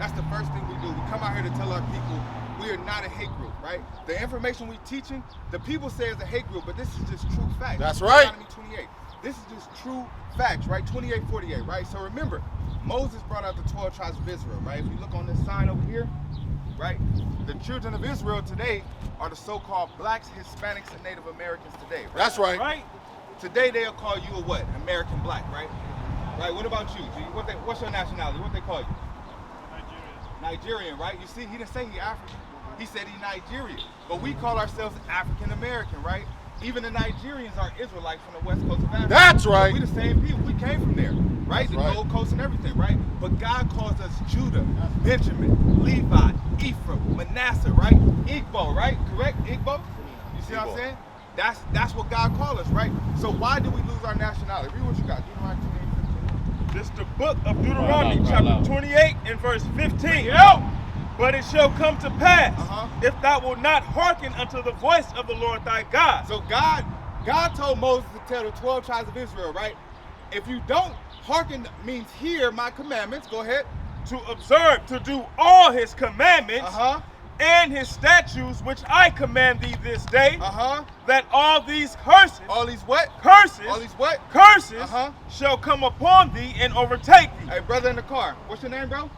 That's the first thing we do. We come out here to tell our people we are not a hate group, right? The information we teaching, the people say it's a hate group, but this is just true facts. That's right. Deuteronomy 28. This is just true facts, right? 28:48, right? So remember, Moses brought out the 12 tribes of Israel, right? If you look on this sign over here, right? The children of Israel today are the so-called blacks, Hispanics, and Native Americans today, right? That's right. Right? Today they'll call you a what? American black, right? Right, what about you? What's your nationality? What they call you? Nigerian, right? You see, he didn't say he African. He said he Nigerian. But we call ourselves African American, right? Even the Nigerians are Israelites from the west coast of Africa. That's right. We the same people. We came from there, right? That's the right. Gold Coast and everything, right? But God calls us Judah, Benjamin, Levi, Ephraim, Manasseh, right? Igbo, right? Correct? Igbo? You see what I'm saying? That's what God called us, right? So why do we lose our nationality? Read what you got. Deuteronomy 28:15. This is the book of Deuteronomy, chapter 28 and verse 15. But it shall come to pass, if thou wilt not hearken unto the voice of the Lord thy God. So God told Moses to tell the 12 tribes of Israel, right? If you don't hearken, means hear my commandments. Go ahead. To observe, to do all his commandments and his statutes, which I command thee this day, that all these curses, all these what? Curses, all these what? Curses shall come upon thee and overtake thee. Hey, brother in the car, what's your name, bro?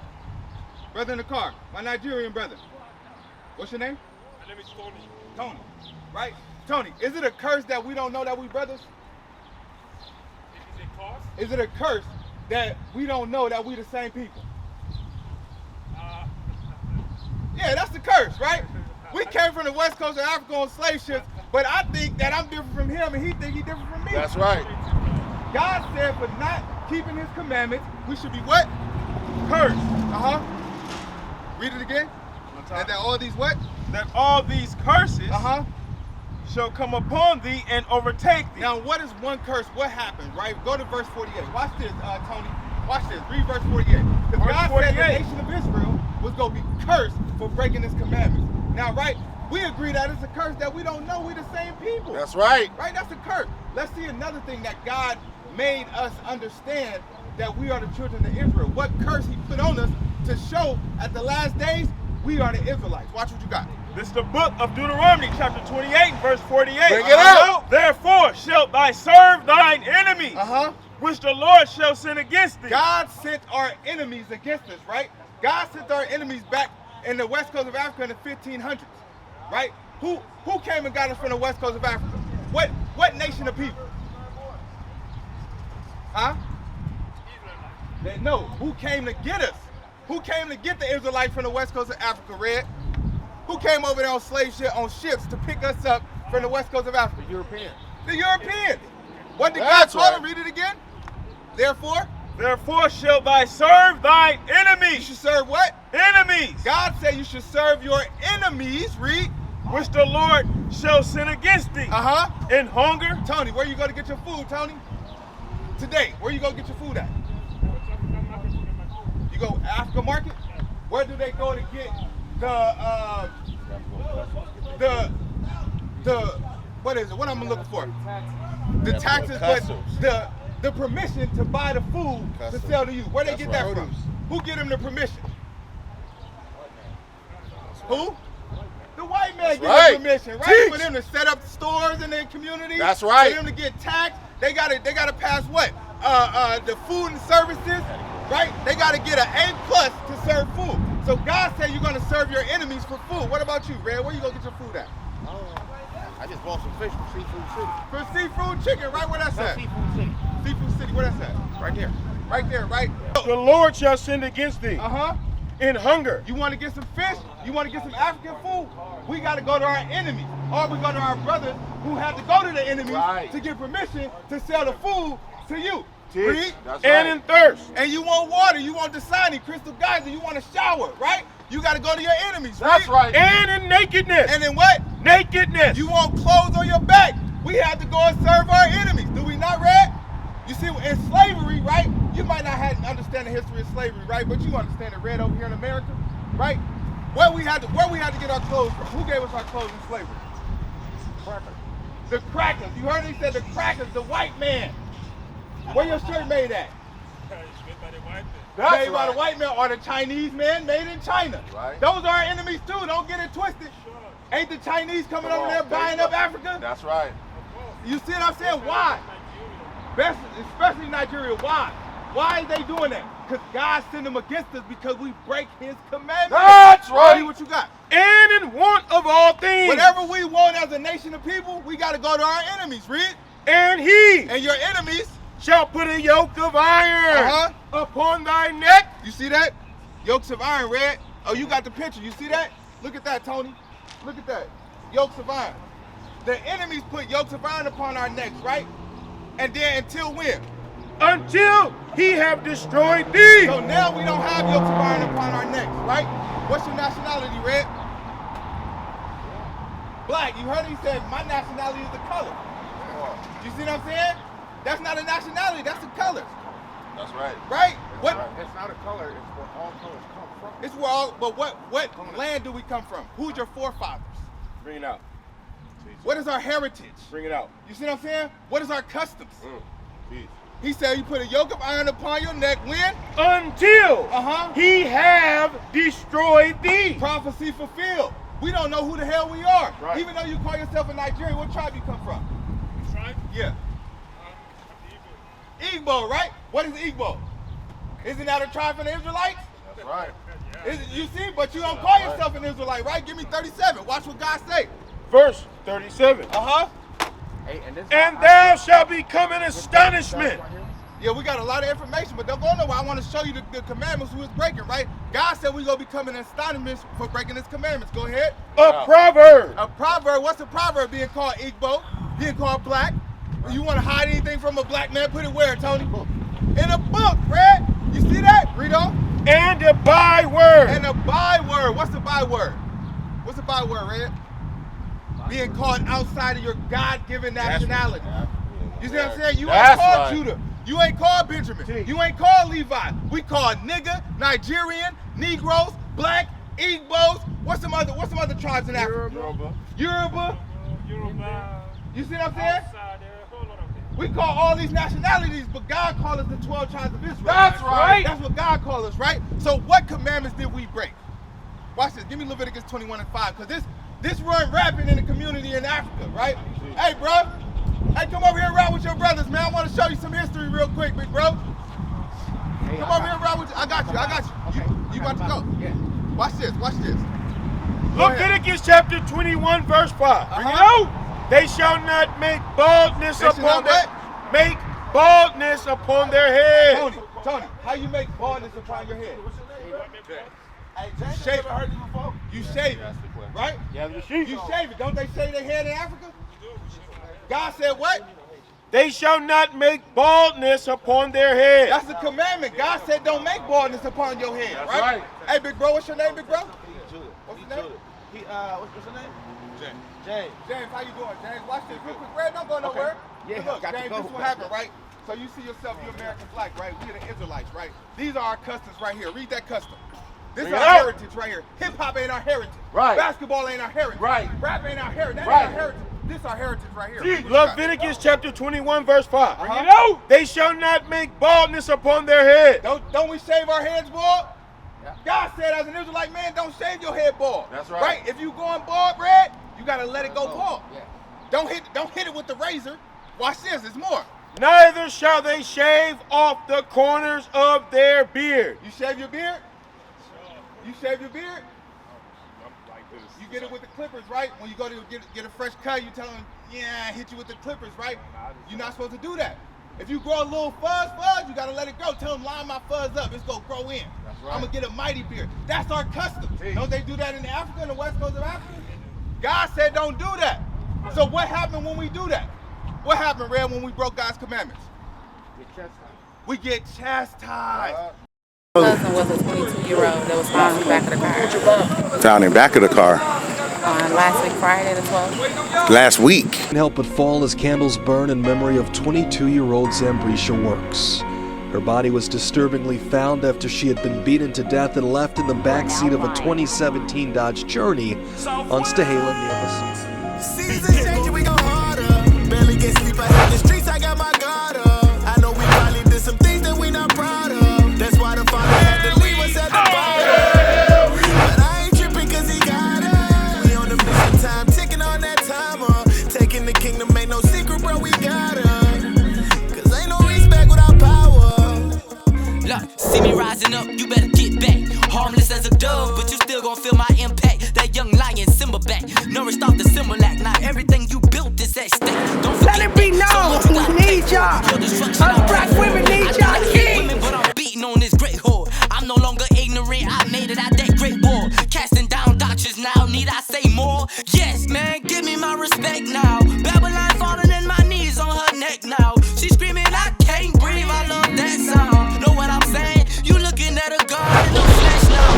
Brother in the car, my Nigerian brother. What's your name? My name is Tony. Tony, right? Tony, is it a curse that we don't know that we brothers? Is it a curse? Is it a curse that we don't know that we the same people? Yeah, that's the curse, right? We came from the west coast of Africa on slave ships, but I think that I'm different from him and he think he's different from me. That's right. God said for not keeping his commandments, we should be what? Cursed. Read it again. And that all these what? That all these curses shall come upon thee and overtake thee. Now, what is one curse? What happened, right? Go to verse 48. Watch this, Tony. Watch this. Read verse 48. Because God said the nation of Israel was going to be cursed for breaking his commandments. Now, right, we agree that it's a curse that we don't know we the same people. That's right. Right? That's a curse. Let's see another thing that God made us understand, that we are the children of Israel. What curse he put on us to show at the last days we are the Israelites. Watch what you got. This is the book of Deuteronomy, chapter 28, verse 48. Bring it out. Therefore shalt thou serve thine enemies, which the Lord shall send against thee. God sent our enemies against us, right? God sent our enemies back in the west coast of Africa in the 1500s, right? Who came and got us from the west coast of Africa? What nation of people? No, who came to get us? Who came to get the Israelites from the west coast of Africa, Red? Who came over there on slave ship, on ships to pick us up from the west coast of Africa? The Europeans. The Europeans. What did God call them? Read it again. Therefore shalt thou serve thine enemies. You should serve what? Enemies. God said you should serve your enemies. Read. Which the Lord shall send against thee. In hunger. Tony, where you go to get your food, Tony? Today, where you go get your food at? You go Africa Market? Where do they go to get the what is it? What I'm looking for? The taxes, but the permission to buy the food to sell to you. Where they get that from? Who get them the permission? Who? The white man get the permission, right? For them to set up stores in their community. That's right. For them to get taxed, they gotta pass what? The food and services, right? They gotta get an A+ to serve food. So God said you're gonna serve your enemies for food. What about you, Red? Where you gonna get your food at? I just bought some fish from Seafood City. For Seafood Chicken, right? Where that's at? Seafood City. Seafood City, where that's at? Right there. Right there, right? The Lord shall send against thee. In hunger. You want to get some fish? You want to get some African food? We got to go to our enemies. Or we go to our brothers who have to go to the enemies to get permission to sell the food to you. Read. And in thirst. And you want water. You want Dasani, Crystal Geyser. You want a shower, right? You got to go to your enemies. That's right. And in nakedness. And in what? Nakedness. You want clothes on your back. We have to go and serve our enemies. Do we not, Red? You see, in slavery, right? You might not understand the history of slavery, right? But you understand it, Red, over here in America, right? Where we had to get our clothes from? Who gave us our clothes in slavery? Crackers. The crackers. You heard they said the crackers, the white man. Where your shirt made at? It's made by the white man. made by the white man, or the Chinese man made in China. Right. Those are our enemies too. Don't get it twisted. Ain't the Chinese coming over there buying up Africa? That's right. You see what I'm saying? Why? Especially Nigeria. Why? Why are they doing that? Because God sent them against us because we break his commandments. That's right. See what you got. And in want of all things. Whatever we want as a nation of people, we got to go to our enemies. Read. And he And your enemies shall put a yoke of iron Uh-huh. upon thy neck. You see that? Yokes of iron, Red. Oh, you got the picture. You see that? Look at that, Tony. Look at that. Yokes of iron. The enemies put yokes of iron upon our necks, right? And then until when? Until he have destroyed thee. So now we don't have yokes of iron upon our necks, right? What's your nationality, Red? Black. You heard he said, my nationality is the color. You see what I'm saying? That's not a nationality, that's a color. That's right. Right? What? Right. It's not a color, it's where all colors come from. It's where all, but what land do we come from? Who's your forefathers? Bring it out. What is our heritage? Bring it out. You see what I'm saying? What is our customs? Peace. He said you put a yoke of iron upon your neck when? Until he have destroyed thee. Prophecy fulfilled. We don't know who the hell we are. Right. Even though you call yourself a Nigerian, what tribe you come from? Tribe? Yeah. Igbo, right? What is Igbo? Isn't that a tribe from the Israelites? That's right. You see, but you don't call yourself an Israelite, right? Give me 37. Watch what God say. Verse 37. Hey, And thou shalt become an astonishment. Yeah, we got a lot of information, but don't go nowhere. I want to show you the commandments we was breaking, right? God said we gonna become an astonishment for breaking his commandments. Go ahead. A proverb. A proverb. What's a proverb? Being called Igbo, being called black. You want to hide anything from a black man? Put it where, Tony? In a book, Fred. You see that? Read on. And a byword. And a byword. What's a byword? What's a byword, Red? Being called outside of your God-given nationality. You see what I'm saying? You ain't called Judah. You ain't called Benjamin. You ain't called Levi. We called nigga, Nigerian, Negroes, black, Igbos. What's some other tribes in Africa? Yoruba. You see what I'm saying? We call all these nationalities, but God called us the 12 tribes of Israel. That's right. That's what God called us, right? So what commandments did we break? Watch this. Give me Leviticus 21:5, because this run rapping in the community in Africa, right? Hey, bro. Hey, come over here and rap with your brothers, man. I want to show you some history real quick, big bro. Come over here and rap with you. I got you. You about to go. Yeah. Watch this. Leviticus chapter 21, verse 5. Bring it out. They shall not make baldness upon their head. Tony, how you make baldness upon your head? Hey, You shave it. You shave it, right? Yeah, You shave it. Don't they shave their head in Africa? God said what? They shall not make baldness upon their head. That's the commandment. God said don't make baldness upon your head, That's right? right. Hey, big bro, what's your name, big bro? What's your name? What's your name? James. James, how you doing, James? Watch this real quick. Red, don't go nowhere. Yeah, Look, got to James, go. this is what happened, right? So you see yourself, you American flag, right? We the Israelites, right? These are our customs right here. Read that custom. This is our heritage right here. Hip hop ain't our heritage. Right. Basketball ain't our heritage. Right. Rap ain't our heritage. That Right. ain't our heritage. This is our heritage right here. Read what you got. Leviticus chapter 21, verse 5. They shall not make baldness upon their head. Don't we shave our heads bald? Yeah. God said as an Israelite man, don't shave your head bald. That's right. Right? If you going bald, Red, you gotta let it go bald. Yeah. Don't hit it with the razor. Watch this, it's more. Neither shall they shave off the corners of their beard. You shave your beard? You shave your beard? You get it with the clippers, right? When you go to get a fresh cut, you tell them, yeah, I hit you with the clippers, right? You're not supposed to do that. If you grow a little fuzz, you gotta let it go. Tell them, line my fuzz up, it's gonna grow in. That's right. I'm gonna get a mighty beard. That's our custom. Don't they do that in Africa, in the west coast of Africa? God said don't do that. So what happened when we do that? What happened, Red, when we broke God's commandments? We get chastised. Cousin was a 22-year-old that was found in the back of the car. Found in the back of the car. On last week, Friday the 12th. Last week. Can't help but fall as candles burn in memory of 22-year-old Zambrisha Works. Her body was disturbingly found after she had been beaten to death and left in the backseat of a 2017 Dodge Journey on Stahala near the Season changing, we go harder. Barely get sleep, I hit the streets, I got my guard up. I know we probably did some things that we not proud of. That's why the father as a dove, but you still gon' feel my impact. That young lion Simba back, nourished off the Similac. Now everything you built is at stake. Don't let it be known, we need y'all. Us black women need y'all kings. But I'm beating on this great whore. I'm no longer ignorant, I made it out that great war. Casting down doctrines now, need I say more? Yes, man, give me my respect now. Babylon falling in my knees on her neck now. She screaming, I can't breathe, I love that sound. Know what I'm saying? You looking at a God in the flesh now.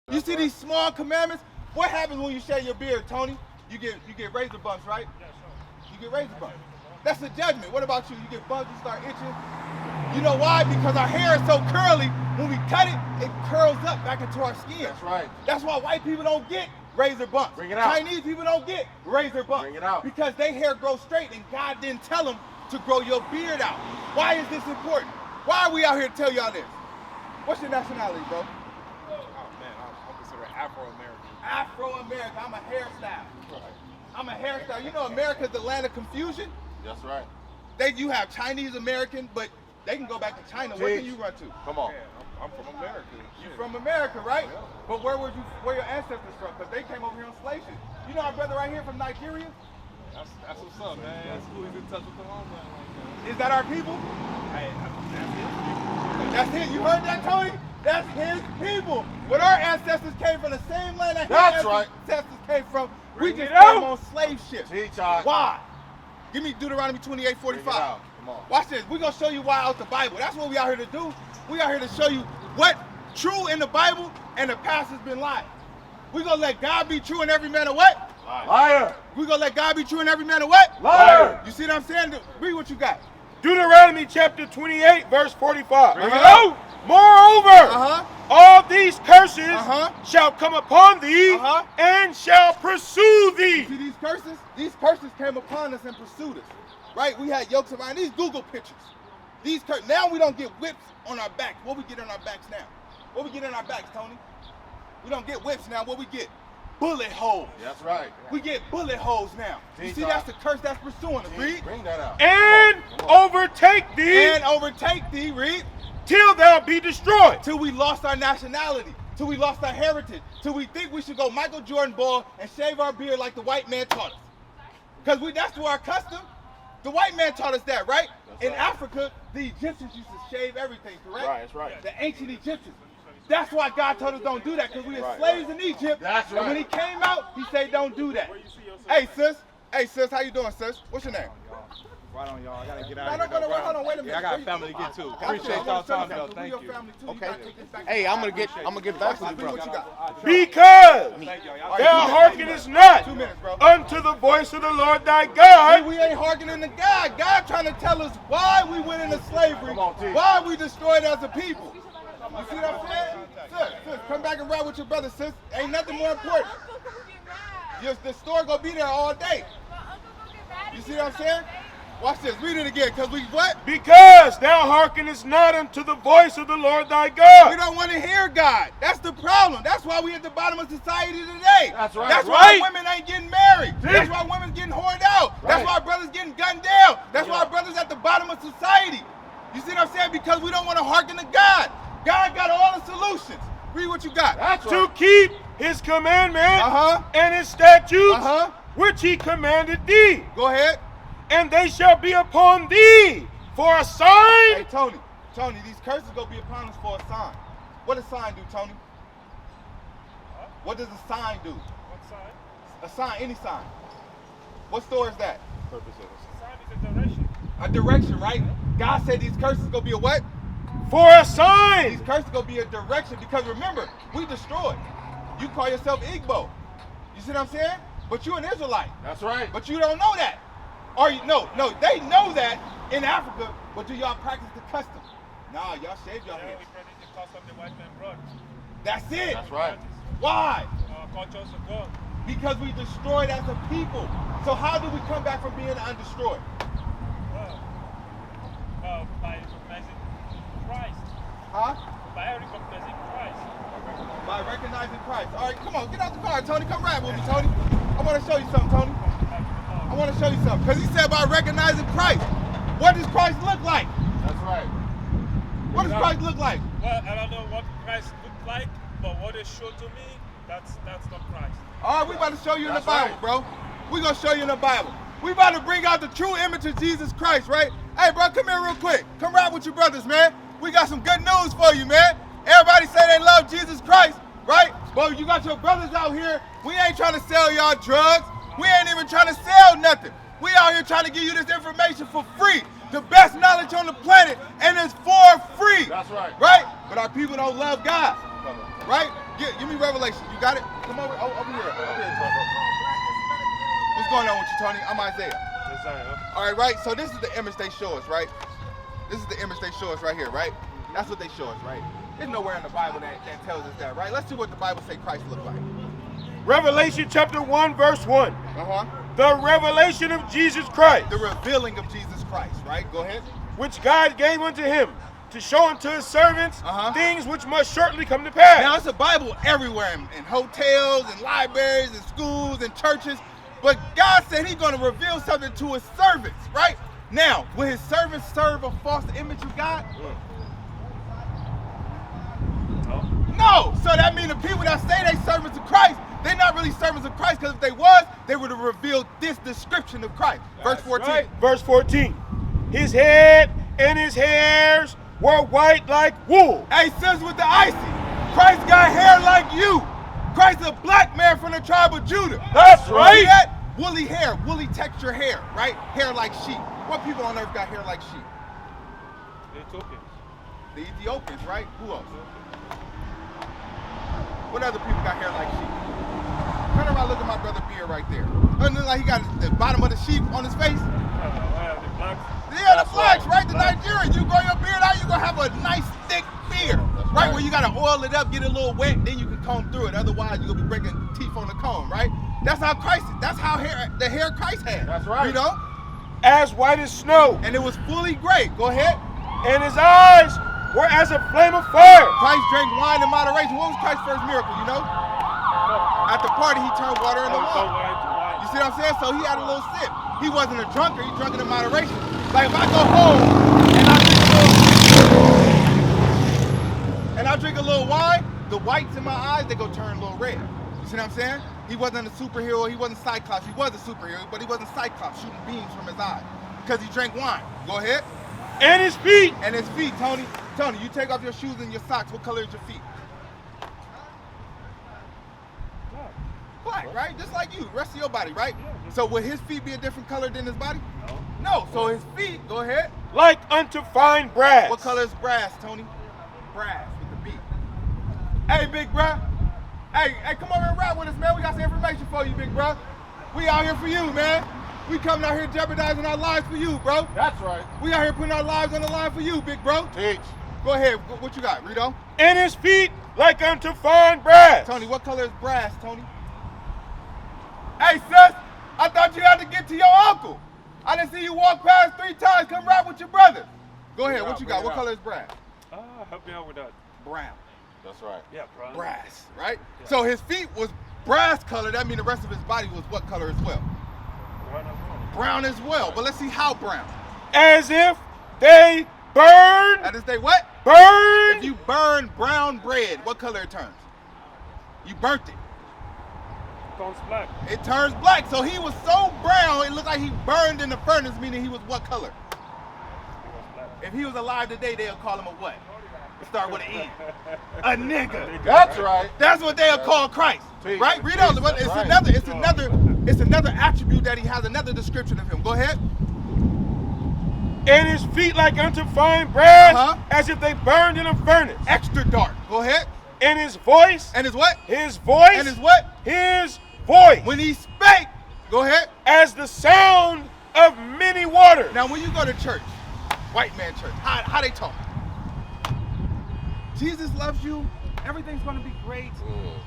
You see these small commandments? What happens when you shave your beard, Tony? You get razor bumps, right? Yeah, sure. You get razor bumps. That's a judgment. What about you? You get bumps, you start itching. You know why? Because our hair is so curly. When we cut it, it curls up back into our skin. That's right. That's why white people don't get razor bumps. Bring it out. Chinese people don't get razor bumps. Bring it out. Because their hair grows straight and God didn't tell them to grow your beard out. Why is this important? Why are we out here to tell y'all this? What's your nationality, bro? Afro-American. Afro-American. I'm a hairstyle. I'm a hairstyle. You know America's the land of confusion? That's right. You have Chinese American, but they can go back to China. Where can you run to? Come on. Yeah, I'm from America. You're from America, right? Yeah. But where your ancestors from? Because they came over here on slave ship. You know our brother right here from Nigeria? That's what's up, man. That's cool. He's in touch with the homeland like that. Is that our people? Hey, that's it. You heard that, Tony? That's his people. When our ancestors came from the same land that That's his right. ancestors came from, we just it came on slave ships. Teach Why? Give me Deuteronomy 28:45. Come on. Watch this. We're going to show you why out the Bible. That's what we out here to do. We out here to show you what true in the Bible and the past has been lying. We're going to let God be true and every man a what? Liar. We're going to let God be true and every man a what? Liar. You see what I'm saying? Read what you got. Deuteronomy chapter 28, verse 45. Bring it out. Moreover, all these curses shall come upon thee and shall pursue thee. See these curses? These curses came upon us and pursued us. Right? We had yokes around these Google pictures. These now we don't get whips on our backs. What we get on our backs now? What we get on our backs, Tony? We don't get whips now. What we get? Bullet holes. That's right. We get bullet holes now. You see, that's the curse that's pursuing us. Read. Bring that out. And overtake thee. And overtake thee. Read. Till thou be destroyed. Till we lost our nationality. Till we lost our heritage. Till we think we should go Michael Jordan ball and shave our beard like the white man taught us. Because that's our custom. The white man taught us that, right? In Africa, the Egyptians used to shave everything, correct? Right, that's right. The ancient Egyptians. That's why God told us don't do that, because we were slaves in Egypt. That's right. And when he came out, he said don't do that. Hey, sis, how you doing, sis? What's your name? Right on, y'all. I gotta get out No, hold on, wait a minute. Yeah, I got a family to get to. Appreciate y'all time, though. Thank you. Okay. Hey, I'm gonna get back to you, bro. Because thou hearkenest not unto the voice of the Lord thy God. We ain't hearkening to God. God trying to tell us why we went into slavery, why we destroyed as a people. You see what I'm saying? Sis, come back and ride with your brother, sis. Ain't nothing more important. The store gonna be there all day. You see what I'm saying? Watch this. Read it again. Because we what? Because thou hearkenest not unto the voice of the Lord thy God. We don't want to hear God. That's the problem. That's why we at the bottom of society today. That's right. That's why women ain't getting married. That's why women's getting whored out. That's why brothers getting gunned down. That's why brothers at the bottom of society. You see what I'm saying? Because we don't want to hearken to God. God got all the solutions. Read what you got. That's to keep his commandments and his statutes which he commanded thee. Go ahead. And they shall be upon thee for a sign. Hey, Tony, these curses gonna be upon us for a sign. What does sign do, Tony? What does a sign do? What sign? A sign, any sign. What store is that? Purpose of it. A sign is a direction. A direction, right? God said these curses gonna be a what? For a sign. These curses gonna be a direction, because remember, we destroyed. You call yourself Igbo. You see what I'm saying? But you're an Israelite. That's right. But you don't know that. Or no, they know that in Africa, but do y'all practice the custom? Nah, y'all shave y'all heads. We practice the custom the white man brought. That's it. That's right. Why? Cultures of God. Because we destroyed as a people. So how do we come back from being undestroyed? By recognizing Christ. By recognizing Christ. By recognizing Christ. All right, come on, get out the car, Tony. Come ride with me, Tony. I want to show you something, Tony. I want to show you something. Because he said by recognizing Christ. What does Christ look like? That's right. What does Christ look like? Well, I don't know what Christ looked like, but what is shown to me, that's not Christ. All right, we about to show you in the That's Bible, right. bro. We gonna show you in the Bible. We about to bring out the true image of Jesus Christ, right? Hey, bro, come here real quick. Come ride with your brothers, man. We got some good news for you, man. Everybody say they love Jesus Christ, right? But you got your brothers out here. We ain't trying to sell y'all drugs. We ain't even trying to sell nothing. We out here trying to give you this information for free. The best knowledge on the planet, and it's for free. That's right. Right? But our people don't love God. Right? Give me Revelation. You got it? Come over here. What's going on with you, Tony? I'm Isaiah. All right, so this is the image they show us, right? This is the image they show us right here, right? That's what they show us, right? There's nowhere in the Bible that tells us that, right? Let's see what the Bible say Christ looked like. Revelation chapter 1, verse 1. The revelation of Jesus Christ. The revealing of Jesus Christ, right? Go ahead. Which God gave unto him to show unto his servants things which must shortly come to pass. Now, it's a Bible everywhere, in hotels, and libraries, and schools, and churches. But God said he's going to reveal something to his servants, right? Now, will his servants serve a false image of God? No. So that means the people that say they servants of Christ, they're not really servants of Christ, because if they was, they would have revealed this description of Christ. Verse 14. Right. Verse 14. His head and his hairs were white like wool. Hey, sis with the icy. Christ got hair like you. Christ is a black man from the tribe of Judah. That's right. See that? Woolly hair, woolly texture hair, right? Hair like sheep. What people on earth got hair like sheep? The Ethiopians. The Ethiopians, right? Who else? What other people got hair like sheep? Turn around, look at my brother beard right there. Doesn't look like he got the bottom of the sheep on his face? The blacks. Yeah, the blacks, right? The Nigerians. You grow your beard out, you're going to have a nice, thick beard. Right? Where you got to oil it up, get it a little wet, then you can comb through it. Otherwise, you're going to be breaking teeth on the comb, right? That's how Christ, that's how the hair Christ had. That's right. You know? As white as snow. And it was fully gray. Go ahead. And his eyes were as a flame of fire. Christ drank wine in moderation. What was Christ's first miracle, you know? At the party, he turned water into wine. You see what I'm saying? So he had a little sip. He wasn't a drunkard. He drank it in moderation. Like if I go home and I drink a little wine, the whites in my eyes, they go turn a little red. You see what I'm saying? He wasn't a superhero. He wasn't Cyclops. He was a superhero, but he wasn't Cyclops shooting beams from his eyes because he drank wine. Go ahead. And his feet. And his feet, Tony. Tony, you take off your shoes and your socks. What color is your feet? Black, right? Just like you, the rest of your body, right? So would his feet be a different color than his body? No. So his feet, go ahead. Like unto fine brass. What color is brass, Tony? Brass with the beat. Hey, big bruh. Hey, come over and ride with us, man. We got some information for you, big bruh. We out here for you, man. We coming out here jeopardizing our lives for you, bro. That's right. We out here putting our lives on the line for you, big bro. Teach. Go ahead. What you got, Rito? And his feet like unto fine brass. Tony, what color is brass, Tony? Hey, sis, I thought you had to get to your uncle. I didn't see you walk past 3 times. Come ride with your brother. Go ahead. What you got? What color is brass? Help me out with that. Brown. That's right. Yeah, brown. Brass, right? Yeah. So his feet was brass color. That means the rest of his body was what color as well? Brown as well. Brown as well. But let's see how brown. As if they burn. As if they what? Burn. If you burn brown bread, what color it turns? You burnt it. Turns black. It turns black. So he was so brown, it looked like he burned in the furnace, meaning he was what color? If he was alive today, they'll call him a what? Start with an E. A nigga. That's right. That's what they'll call Christ. Right? Read on. It's another attribute that he has, another description of him. Go ahead. And his feet like unto fine brass, as if they burned in a furnace. Extra dark. Go ahead. And his voice. And his what? His voice. And his what? His voice. When he spake. Go ahead. As the sound of many waters. Now when you go to church, white man church, how they talk? Jesus loves you. Everything's going to be great.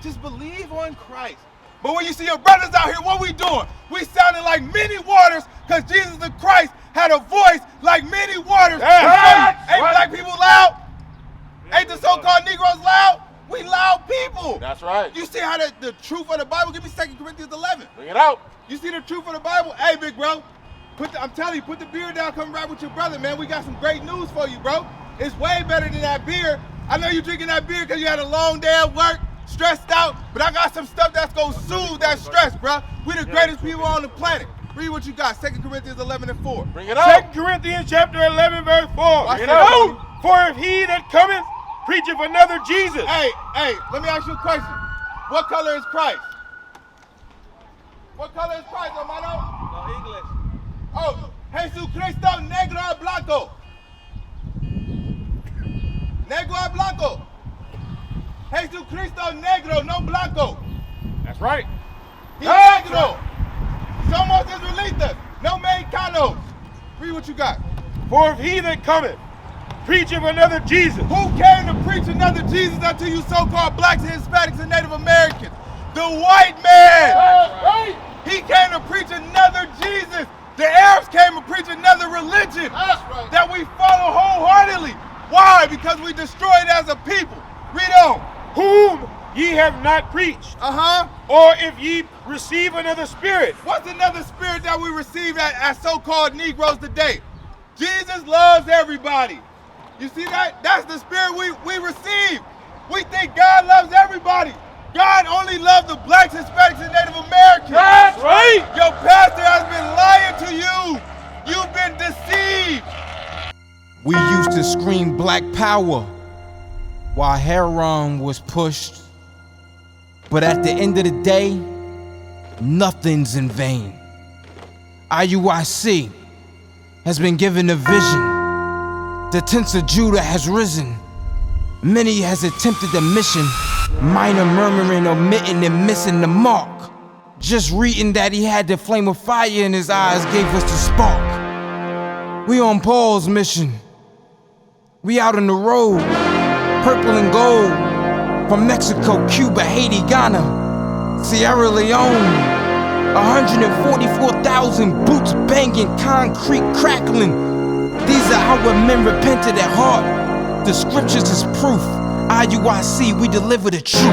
Just believe on Christ. But when you see your brothers out here, what we doing? We sounding like many waters because Jesus the Christ had a voice like many waters. Ain't black people loud? Ain't the so-called Negroes loud? We loud people. That's right. You see how the truth of the Bible? Give me 2 Corinthians 11. Bring it out. You see the truth of the Bible? Hey, big bro. I'm telling you, put the beer down, come ride with your brother, man. We got some great news for you, bro. It's way better than that beer. I know you're drinking that beer because you had a long day at work, stressed out, but I got some stuff that's going to soothe that stress, bro. We the greatest people on the planet. Read what you got, 2 Corinthians 11:4. Bring it out. 2 Corinthians chapter 11, verse 4. Watch Bring it that, out. For if he that cometh preacheth another Jesus. Hey, let me ask you a question. What color is Christ? What color is Christ, hermano? No, English. Oh, Jesucristo negro o blanco. Negro o blanco. Jesucristo negro, no blanco. That's right. He's negro. Somos Israelitas, no mexicanos. Read what you got. For if he that cometh preacheth another Jesus. Who came to preach another Jesus unto you so-called blacks, Hispanics, and Native Americans? The white man. Right. He came to preach another Jesus. The Arabs came to preach another religion that we follow wholeheartedly. Why? Because we destroyed as a people. Read on. Whom ye have not preached. Or if ye receive another spirit. What's another spirit that we receive as so-called Negroes today? Jesus loves everybody. You see that? That's the spirit we receive. We think God loves everybody. God only loves the blacks, Hispanics, and Native Americans. That's right. Your pastor has been lying to you. You've been deceived. We used to scream black power while heroin was pushed. But at the end of the day, nothing's in vain. IUIC has been given a vision. The tents of Judah has risen. Many has attempted the mission, minor murmuring, omitting, and missing the mark. Just reading that he had the flame of fire in his eyes gave us the spark. We on Paul's mission. We out on the road, purple and gold, from Mexico, Cuba, Haiti, Ghana, Sierra Leone. 144,000 boots banging, concrete crackling. These are our men repented at heart. The scriptures is proof. IUIC, we deliver the truth.